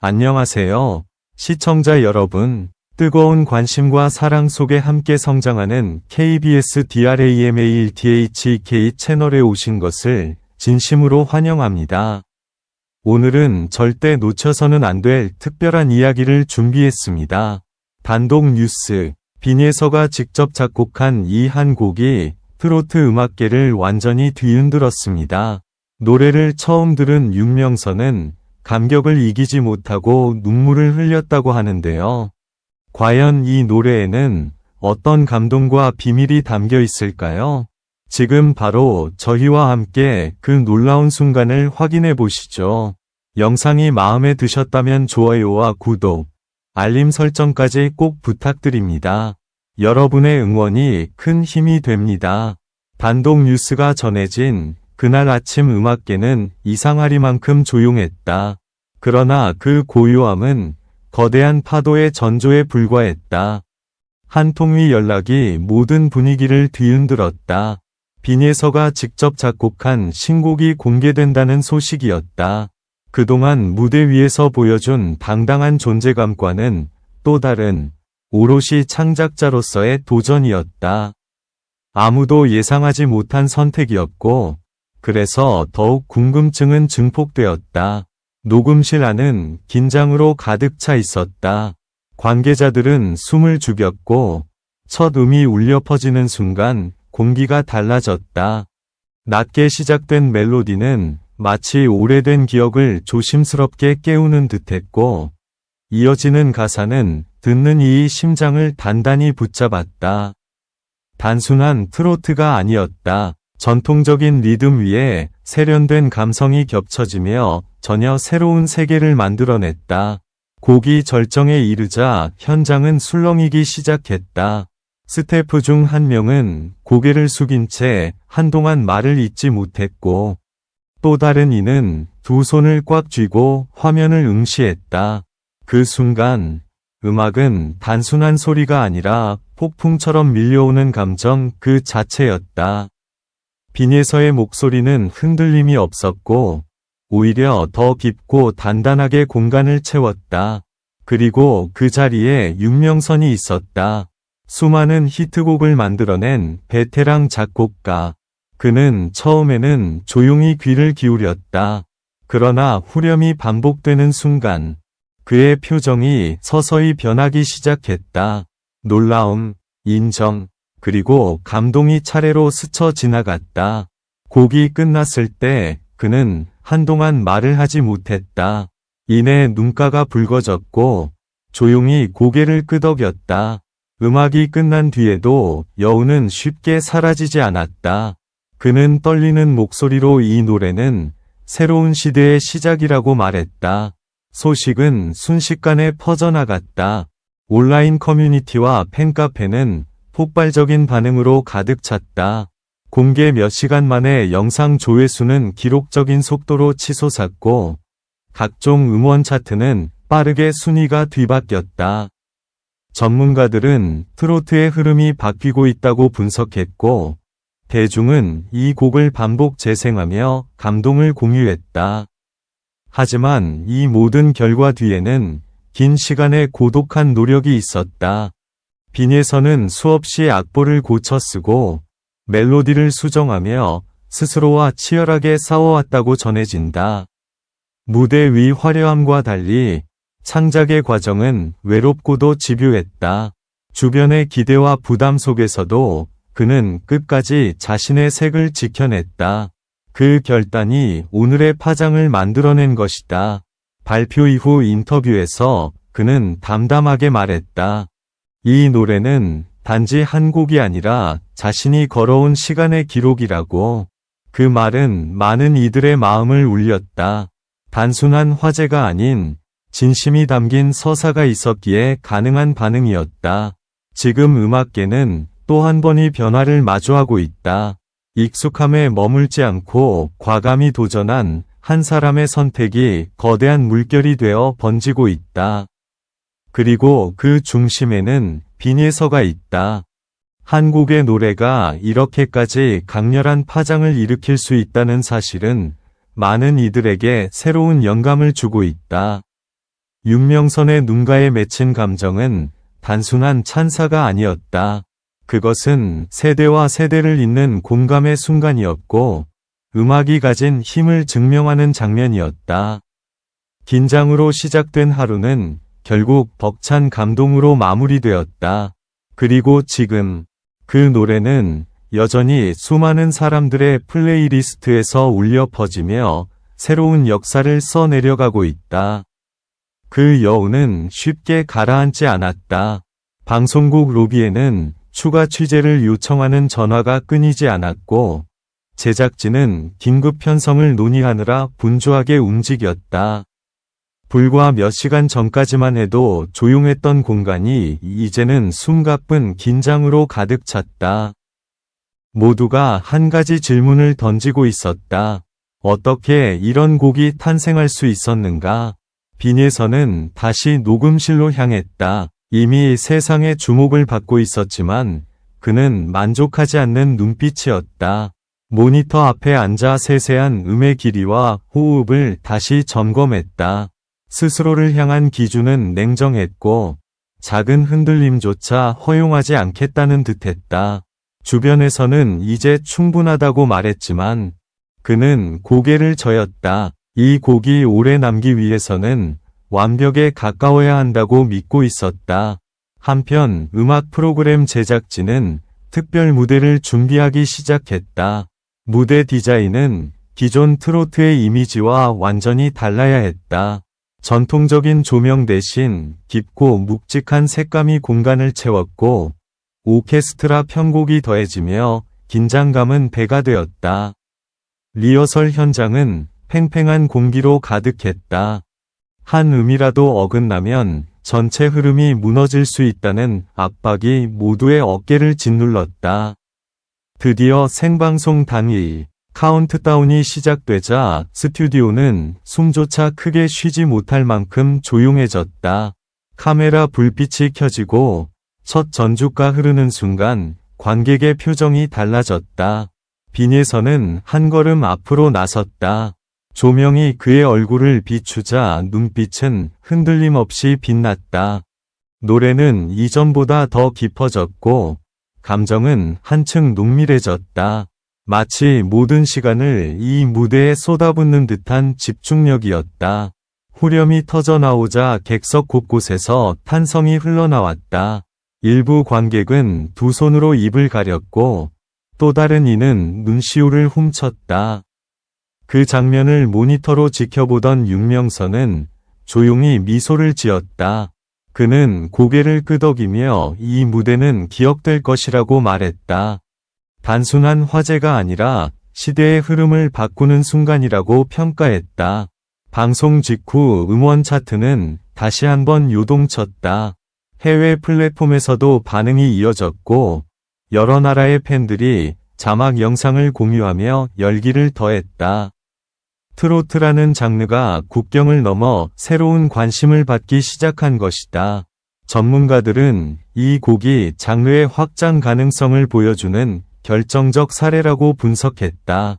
안녕하세요. 시청자 여러분, 뜨거운 관심과 사랑 속에 함께 성장하는 KBS DRAMALTHK 채널에 오신 것을 진심으로 환영합니다. 오늘은 절대 놓쳐서는 안 될 특별한 이야기를 준비했습니다. 단독 뉴스, 빈예서가 직접 작곡한 이 한 곡이 트로트 음악계를 완전히 뒤흔들었습니다. 노래를 처음 들은 윤명선은 감격을 이기지 못하고 눈물을 흘렸다고 하는데요. 과연 이 노래에는 어떤 감동과 비밀이 담겨 있을까요? 지금 바로 저희와 함께 그 놀라운 순간을 확인해 보시죠. 영상이 마음에 드셨다면 좋아요와 구독, 알림 설정까지 꼭 부탁드립니다. 여러분의 응원이 큰 힘이 됩니다. 단독 뉴스가 전해진 그날 아침 음악계는 이상하리만큼 조용했다. 그러나 그 고요함은 거대한 파도의 전조에 불과했다. 한 통의 연락이 모든 분위기를 뒤흔들었다. 빈예서가 직접 작곡한 신곡이 공개된다는 소식이었다. 그동안 무대 위에서 보여준 당당한 존재감과는 또 다른 오롯이 창작자로서의 도전이었다. 아무도 예상하지 못한 선택이었고, 그래서 더욱 궁금증은 증폭되었다. 녹음실 안은 긴장으로 가득 차 있었다. 관계자들은 숨을 죽였고, 첫 음이 울려 퍼지는 순간 공기가 달라졌다. 낮게 시작된 멜로디는 마치 오래된 기억을 조심스럽게 깨우는 듯했고, 이어지는 가사는 듣는 이의 심장을 단단히 붙잡았다. 단순한 트로트가 아니었다. 전통적인 리듬 위에 세련된 감성이 겹쳐지며 전혀 새로운 세계를 만들어냈다. 곡이 절정에 이르자 현장은 술렁이기 시작했다. 스태프 중 한 명은 고개를 숙인 채 한동안 말을 잇지 못했고, 또 다른 이는 두 손을 꽉 쥐고 화면을 응시했다. 그 순간, 음악은 단순한 소리가 아니라 폭풍처럼 밀려오는 감정 그 자체였다. 빈예서의 목소리는 흔들림이 없었고, 오히려 더 깊고 단단하게 공간을 채웠다. 그리고 그 자리에 윤명선이 있었다. 수많은 히트곡을 만들어낸 베테랑 작곡가. 그는 처음에는 조용히 귀를 기울였다. 그러나 후렴이 반복되는 순간, 그의 표정이 서서히 변하기 시작했다. 놀라움, 인정, 그리고 감동이 차례로 스쳐 지나갔다. 곡이 끝났을 때 그는 한동안 말을 하지 못했다. 이내 눈가가 붉어졌고 조용히 고개를 끄덕였다. 음악이 끝난 뒤에도 여운은 쉽게 사라지지 않았다. 그는 떨리는 목소리로 이 노래는 새로운 시대의 시작이라고 말했다. 소식은 순식간에 퍼져나갔다. 온라인 커뮤니티와 팬카페는 폭발적인 반응으로 가득 찼다. 공개 몇 시간 만에 영상 조회수는 기록적인 속도로 치솟았고, 각종 음원 차트는 빠르게 순위가 뒤바뀌었다. 전문가들은 트로트의 흐름이 바뀌고 있다고 분석했고, 대중은 이 곡을 반복 재생하며 감동을 공유했다. 하지만 이 모든 결과 뒤에는 긴 시간의 고독한 노력이 있었다. 빈예서는 수없이 악보를 고쳐 쓰고 멜로디를 수정하며 스스로와 치열하게 싸워왔다고 전해진다. 무대 위 화려함과 달리 창작의 과정은 외롭고도 집요했다. 주변의 기대와 부담 속에서도 그는 끝까지 자신의 색을 지켜냈다. 그 결단이 오늘의 파장을 만들어낸 것이다. 발표 이후 인터뷰에서 그는 담담하게 말했다. 이 노래는 단지 한 곡이 아니라 자신이 걸어온 시간의 기록이라고. 그 말은 많은 이들의 마음을 울렸다. 단순한 화제가 아닌 진심이 담긴 서사가 있었기에 가능한 반응이었다. 지금 음악계는 또 한 번의 변화를 마주하고 있다. 익숙함에 머물지 않고 과감히 도전한 한 사람의 선택이 거대한 물결이 되어 번지고 있다. 그리고 그 중심에는 빈예서가 있다. 한 곡의 노래가 이렇게까지 강렬한 파장을 일으킬 수 있다는 사실은 많은 이들에게 새로운 영감을 주고 있다. 윤명선의 눈가에 맺힌 감정은 단순한 찬사가 아니었다. 그것은 세대와 세대를 잇는 공감의 순간이었고 음악이 가진 힘을 증명하는 장면이었다. 긴장으로 시작된 하루는 결국 벅찬 감동으로 마무리되었다. 그리고 지금 그 노래는 여전히 수많은 사람들의 플레이리스트에서 울려 퍼지며 새로운 역사를 써내려가고 있다. 그 여운은 쉽게 가라앉지 않았다. 방송국 로비에는 추가 취재를 요청하는 전화가 끊이지 않았고 제작진은 긴급 편성을 논의하느라 분주하게 움직였다. 불과 몇 시간 전까지만 해도 조용했던 공간이 이제는 숨가쁜 긴장으로 가득 찼다. 모두가 한 가지 질문을 던지고 있었다. 어떻게 이런 곡이 탄생할 수 있었는가? 빈예선은 다시 녹음실로 향했다. 이미 세상의 주목을 받고 있었지만 그는 만족하지 않는 눈빛이었다. 모니터 앞에 앉아 세세한 음의 길이와 호흡을 다시 점검했다. 스스로를 향한 기준은 냉정했고 작은 흔들림조차 허용하지 않겠다는 듯했다. 주변에서는 이제 충분하다고 말했지만 그는 고개를 저었다. 이 곡이 오래 남기 위해서는 완벽에 가까워야 한다고 믿고 있었다. 한편 음악 프로그램 제작진은 특별 무대를 준비하기 시작했다. 무대 디자인은 기존 트로트의 이미지와 완전히 달라야 했다. 전통적인 조명 대신 깊고 묵직한 색감이 공간을 채웠고 오케스트라 편곡이 더해지며 긴장감은 배가 되었다. 리허설 현장은 팽팽한 공기로 가득했다. 한 음이라도 어긋나면 전체 흐름이 무너질 수 있다는 압박이 모두의 어깨를 짓눌렀다. 드디어 생방송 당일 카운트다운이 시작되자 스튜디오는 숨조차 크게 쉬지 못할 만큼 조용해졌다. 카메라 불빛이 켜지고 첫 전주가 흐르는 순간 관객의 표정이 달라졌다. 빈예선은 한 걸음 앞으로 나섰다. 조명이 그의 얼굴을 비추자 눈빛은 흔들림 없이 빛났다. 노래는 이전보다 더 깊어졌고 감정은 한층 농밀해졌다. 마치 모든 시간을 이 무대에 쏟아붓는 듯한 집중력이었다. 후렴이 터져나오자 객석 곳곳에서 탄성이 흘러나왔다. 일부 관객은 두 손으로 입을 가렸고 또 다른 이는 눈시울을 훔쳤다. 그 장면을 모니터로 지켜보던 윤명선은 조용히 미소를 지었다. 그는 고개를 끄덕이며 이 무대는 기억될 것이라고 말했다. 단순한 화제가 아니라 시대의 흐름을 바꾸는 순간이라고 평가했다. 방송 직후 음원 차트는 다시 한번 요동쳤다. 해외 플랫폼에서도 반응이 이어졌고 여러 나라의 팬들이 자막 영상을 공유하며 열기를 더했다. 트로트라는 장르가 국경을 넘어 새로운 관심을 받기 시작한 것이다. 전문가들은 이 곡이 장르의 확장 가능성을 보여주는 결정적 사례라고 분석했다.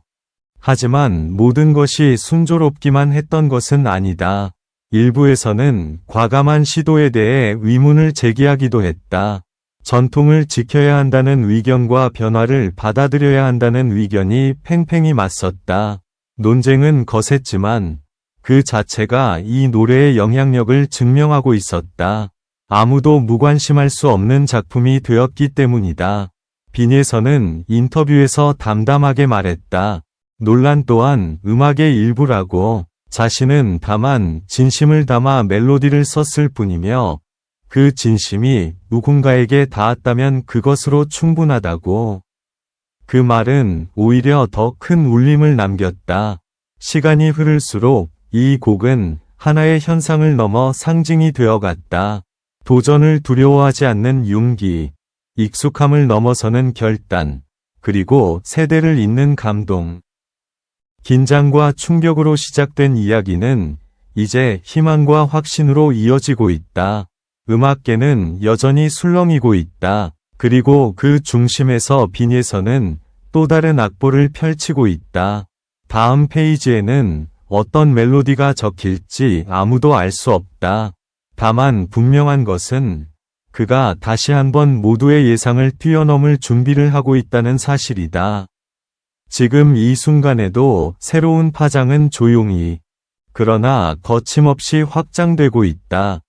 하지만 모든 것이 순조롭기만 했던 것은 아니다. 일부에서는 과감한 시도에 대해 의문을 제기하기도 했다. 전통을 지켜야 한다는 의견과 변화를 받아들여야 한다는 의견이 팽팽히 맞섰다. 논쟁은 거셌지만 그 자체가 이 노래의 영향력을 증명하고 있었다. 아무도 무관심할 수 없는 작품이 되었기 때문이다. 빈예선은 인터뷰에서 담담하게 말했다. 논란 또한 음악의 일부라고, 자신은 다만 진심을 담아 멜로디를 썼을 뿐이며 그 진심이 누군가에게 닿았다면 그것으로 충분하다고. 그 말은 오히려 더 큰 울림을 남겼다. 시간이 흐를수록 이 곡은 하나의 현상을 넘어 상징이 되어갔다. 도전을 두려워하지 않는 용기, 익숙함을 넘어서는 결단, 그리고 세대를 잇는 감동. 긴장과 충격으로 시작된 이야기는 이제 희망과 확신으로 이어지고 있다. 음악계는 여전히 술렁이고 있다. 그리고 그 중심에서 빈예선은 또 다른 악보를 펼치고 있다. 다음 페이지에는 어떤 멜로디가 적힐지 아무도 알 수 없다. 다만 분명한 것은 그가 다시 한번 모두의 예상을 뛰어넘을 준비를 하고 있다는 사실이다. 지금 이 순간에도 새로운 파장은 조용히, 그러나 거침없이 확장되고 있다.